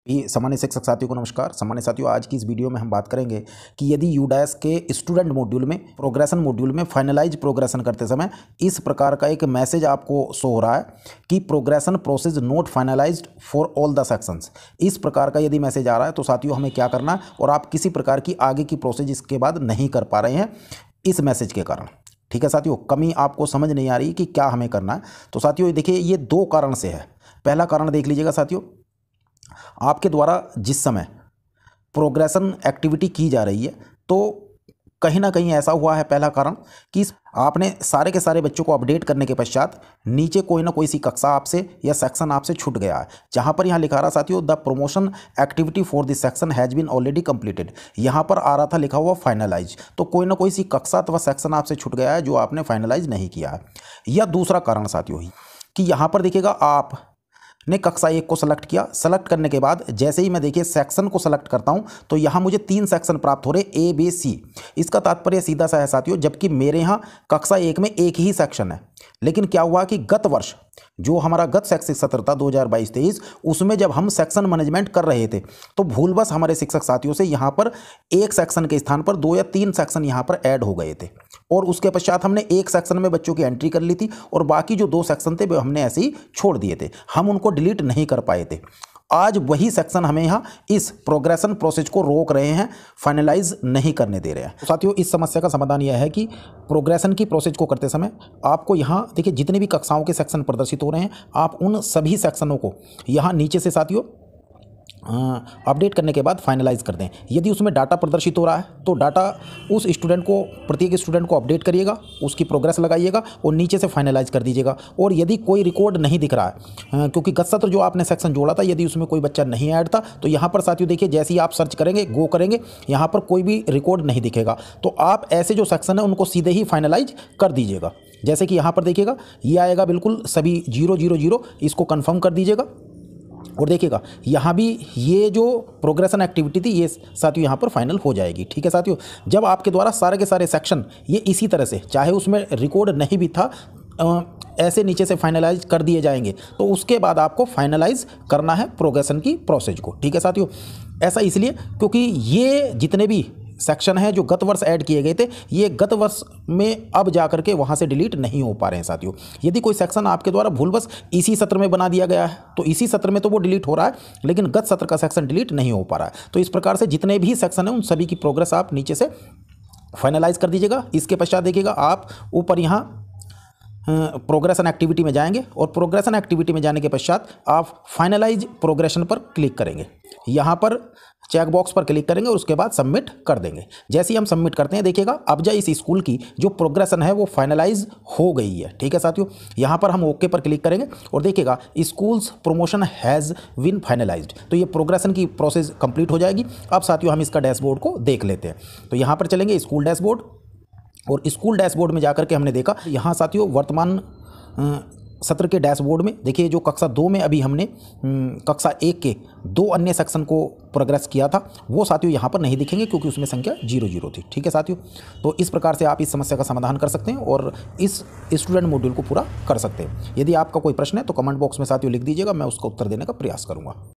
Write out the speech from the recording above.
सामान्य शिक्षक साथियों को नमस्कार। सामान्य साथियों, आज की इस वीडियो में हम बात करेंगे कि यदि यूडैस के स्टूडेंट मॉड्यूल में प्रोग्रेशन मॉड्यूल में फाइनलाइज प्रोग्रेशन करते समय इस प्रकार का एक मैसेज आपको शो हो रहा है कि progression process note finalised for all the sections. इस प्रकार का यदि मैसेज आ रहा है तो साथियों हमें क्या करना है, और आप किसी प्रकार की आगे की प्रोसेस इसके बाद नहीं कर पा रहे हैं इस मैसेज के कारण। ठीक है साथियों, कमी आपको समझ नहीं आ रही कि क्या हमें करना है। तो साथियों देखिए, ये दो कारण से है। पहला कारण देख लीजिएगा साथियों, आपके द्वारा जिस समय प्रोग्रेशन एक्टिविटी की जा रही है तो कहीं ना कहीं ऐसा हुआ है, पहला कारण कि आपने सारे के सारे बच्चों को अपडेट करने के पश्चात नीचे कोई ना कोई सी कक्षा आपसे या सेक्शन आपसे छूट गया है। जहां पर यहां लिखा रहा साथियों, the promotion activity for this section has been already completed. यहां पर आ रहा था लिखा हुआ फाइनलाइज। तो कोई ना कोई सी कक्षा अथवा सेक्शन आपसे छूट गया है जो आपने फाइनलाइज नहीं किया है। या दूसरा कारण साथियों ही कि यहाँ पर देखिएगा, आप ने कक्षा 1 को सेलेक्ट किया। सेलेक्ट करने के बाद जैसे ही मैं देखिए सेक्शन को सेलेक्ट करता हूं तो यहां मुझे 3 सेक्शन प्राप्त हो रहे, ए बी सी। इसका तात्पर्य सीधा सा है साथियों, जबकि मेरे यहां कक्षा 1 में एक ही सेक्शन है। लेकिन क्या हुआ कि गत वर्ष जो हमारा गत शैक्षिक सत्र था 2022-23, उसमें जब हम सेक्शन मैनेजमेंट कर रहे थे तो भूलवश हमारे शिक्षक साथियों से यहाँ पर एक सेक्शन के स्थान पर 2 या 3 सेक्शन यहाँ पर ऐड हो गए थे, और उसके पश्चात हमने एक सेक्शन में बच्चों की एंट्री कर ली थी और बाकी जो 2 सेक्शन थे वो हमने ऐसे ही छोड़ दिए थे। हम उनको डिलीट नहीं कर पाए थे। आज वही सेक्शन हमें यहाँ इस प्रोग्रेशन प्रोसेस को रोक रहे हैं, फाइनलाइज नहीं करने दे रहे हैं। तो साथियों, इस समस्या का समाधान यह है कि प्रोग्रेशन की प्रोसेस को करते समय आपको यहाँ देखिए, जितने भी कक्षाओं के सेक्शन प्रदर्शित हो रहे हैं, आप उन सभी सेक्शनों को यहाँ नीचे से साथियों अपडेट करने के बाद फाइनलाइज कर दें। यदि उसमें डाटा प्रदर्शित हो रहा है तो डाटा उस स्टूडेंट को, प्रत्येक स्टूडेंट को अपडेट करिएगा, उसकी प्रोग्रेस लगाइएगा और नीचे से फाइनलाइज कर दीजिएगा। और यदि कोई रिकॉर्ड नहीं दिख रहा है, क्योंकि गत सत्र जो आपने सेक्शन जोड़ा था, यदि उसमें कोई बच्चा नहीं ऐड था तो यहाँ पर साथियों देखिए, जैसे ही आप सर्च करेंगे, गो करेंगे, यहाँ पर कोई भी रिकॉर्ड नहीं दिखेगा। तो आप ऐसे जो सेक्शन है उनको सीधे ही फाइनलाइज कर दीजिएगा। जैसे कि यहाँ पर देखिएगा, ये आएगा बिल्कुल सभी 000, इसको कन्फर्म कर दीजिएगा। और देखिएगा यहाँ भी ये जो प्रोग्रेशन एक्टिविटी थी ये साथियों यहाँ पर फाइनल हो जाएगी। ठीक है साथियों, जब आपके द्वारा सारे के सारे सेक्शन ये इसी तरह से, चाहे उसमें रिकॉर्ड नहीं भी था, ऐसे नीचे से फाइनलाइज कर दिए जाएंगे तो उसके बाद आपको फाइनलाइज करना है प्रोग्रेशन की प्रोसेस को। ठीक है साथियों, ऐसा इसलिए क्योंकि ये जितने भी सेक्शन है जो गत वर्ष ऐड किए गए थे, ये गत वर्ष में अब जा करके वहाँ से डिलीट नहीं हो पा रहे हैं साथियों। यदि कोई सेक्शन आपके द्वारा भूलवश इसी सत्र में बना दिया गया है तो इसी सत्र में तो वो डिलीट हो रहा है, लेकिन गत सत्र का सेक्शन डिलीट नहीं हो पा रहा है। तो इस प्रकार से जितने भी सेक्शन हैं उन सभी की प्रोग्रेस आप नीचे से फाइनलाइज कर दीजिएगा। इसके पश्चात देखिएगा, आप ऊपर यहाँ प्रोग्रेशन एक्टिविटी में जाएंगे और प्रोग्रेशन एक्टिविटी में जाने के पश्चात आप फाइनलाइज प्रोग्रेशन पर क्लिक करेंगे। यहाँ पर चेक बॉक्स पर क्लिक करेंगे और उसके बाद सबमिट कर देंगे। जैसे ही हम सबमिट करते हैं देखिएगा, अब जा इस स्कूल की जो प्रोग्रेशन है वो फाइनलाइज हो गई है। ठीक है साथियों, यहाँ पर हम ओके पर क्लिक करेंगे और देखिएगा, schools promotion has been finalised. तो ये प्रोग्रेशन की प्रोसेस कंप्लीट हो जाएगी। अब साथियों हम इसका डैशबोर्ड को देख लेते हैं। तो यहाँ पर चलेंगे स्कूल डैशबोर्ड, और स्कूल डैशबोर्ड में जाकर के हमने देखा यहाँ साथियों वर्तमान सत्र के डैशबोर्ड में देखिए, जो कक्षा 2 में अभी हमने कक्षा 1 के 2 अन्य सेक्शन को प्रोग्रेस किया था वो साथियों यहाँ पर नहीं दिखेंगे क्योंकि उसमें संख्या 0 थी। ठीक है साथियों, तो इस प्रकार से आप इस समस्या का समाधान कर सकते हैं और इस स्टूडेंट मॉड्यूल को पूरा कर सकते हैं। यदि आपका कोई प्रश्न है तो कमेंट बॉक्स में साथियों लिख दीजिएगा, मैं उसका उत्तर देने का प्रयास करूँगा।